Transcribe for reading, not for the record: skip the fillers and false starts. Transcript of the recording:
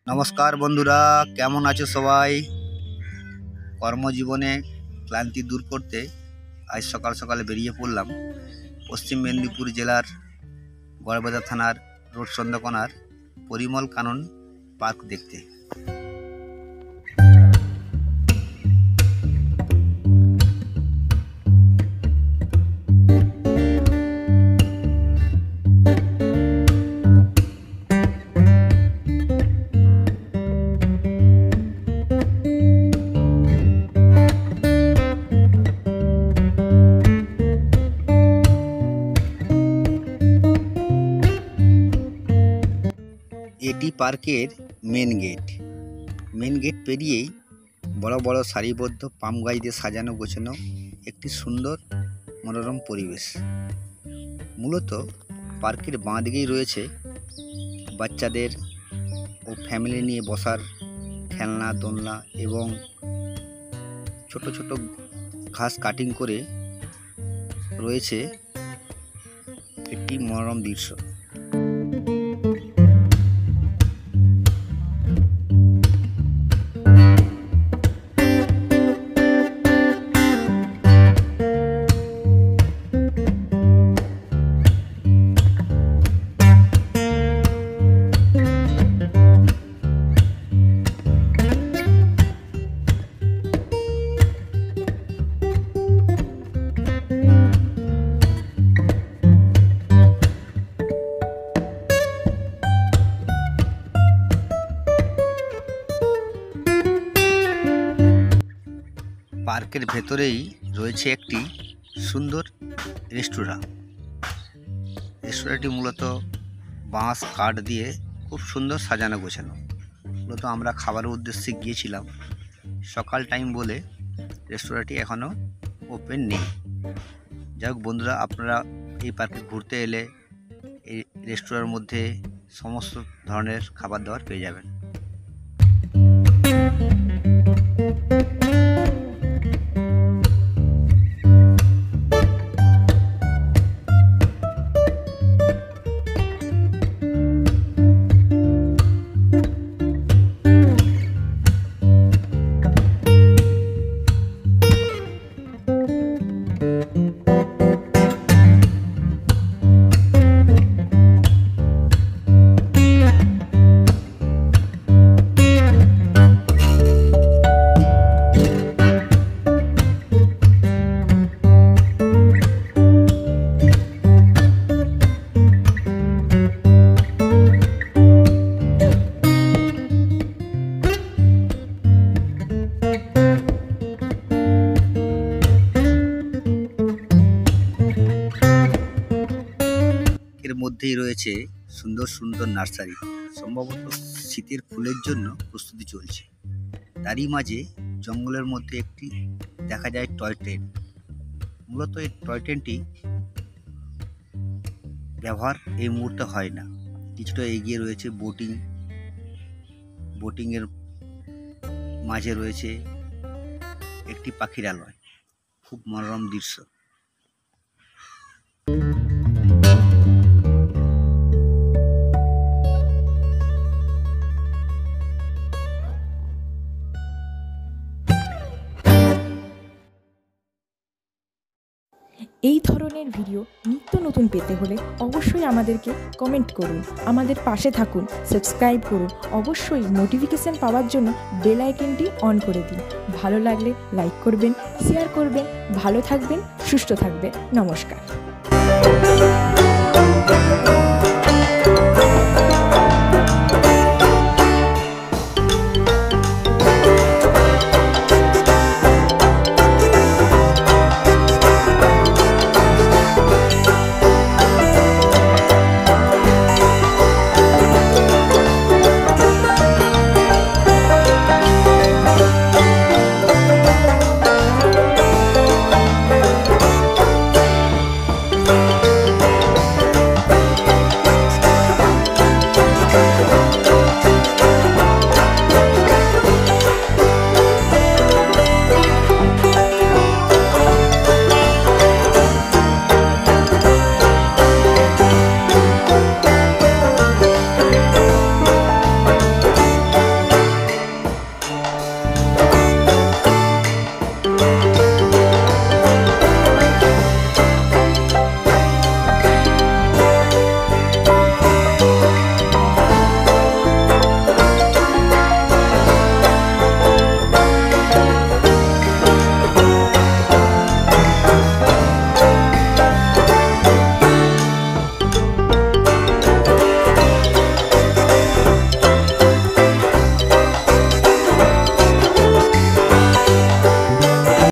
নমস্কার বন্ধুরা, কেমন আছো সবাই? কর্মজীবনে ক্লান্তি দূর করতে আজ সকাল সকালে বেরিয়ে পড়লাম পশ্চিম মেদিনীপুর জেলার গড়বেতা থানার রোড চন্দ্রকোনার পরিমল কানন পার্ক দেখতে। এটি পার্কের মেন গেট পেরিয়েই বড় বড় সারিবদ্ধ পাম গাছ দিয়ে সাজানো গোছানো একটি সুন্দর মনোরম পরিবেশ। মূলত পার্কের বাঁ দিকেই রয়েছে বাচ্চাদের ও ফ্যামিলি নিয়ে বসার খেলনা, দোলনা এবং ছোট ছোট ঘাস কাটিং করে রয়েছে একটি মনোরম দৃশ্য। পার্কের ভেতরেই রয়েছে একটি সুন্দর রেস্তোরাঁটি মূলত বাঁশ কাঠ দিয়ে খুব সুন্দর সাজানো গোছানো। মূলত আমরা খাবারের উদ্দেশ্যে গিয়েছিলাম, সকাল টাইম বলে রেস্তোরাঁটি এখনও ওপেন নেই। যাই হোক বন্ধুরা, আপনারা এই পার্কে ঘুরতে এলে এই রেস্তোরাঁর মধ্যে সমস্ত ধরনের খাবার দাবার পেয়ে যাবেন। এর মধ্যেই রয়েছে সুন্দর সুন্দর নার্সারি, সম্ভবত শীতের ফুলের জন্য প্রস্তুতি চলছে। তারই মাঝে জঙ্গলের মধ্যে একটি দেখা যায় টয় ট্রেন। মূলত এই টয় ট্রেনটি ব্যবহার এই মুহূর্তে হয় না। কিছুটা এগিয়ে রয়েছে বোটিংয়ের মাঝে রয়েছে একটি পাখিরালয়, খুব মনোরম দৃশ্য। এই ধরনের ভিডিও নিত্য নতুন পেতে হলে অবশ্যই আমাদেরকে কমেন্ট করুন, আমাদের পাশে থাকুন, সাবস্ক্রাইব করুন, অবশ্যই নোটিফিকেশান পাওয়ার জন্য বেল আইকনটি অন করে দিন। ভালো লাগলে লাইক করবেন, শেয়ার করবেন। ভালো থাকবেন, সুস্থ থাকবেন। নমস্কার।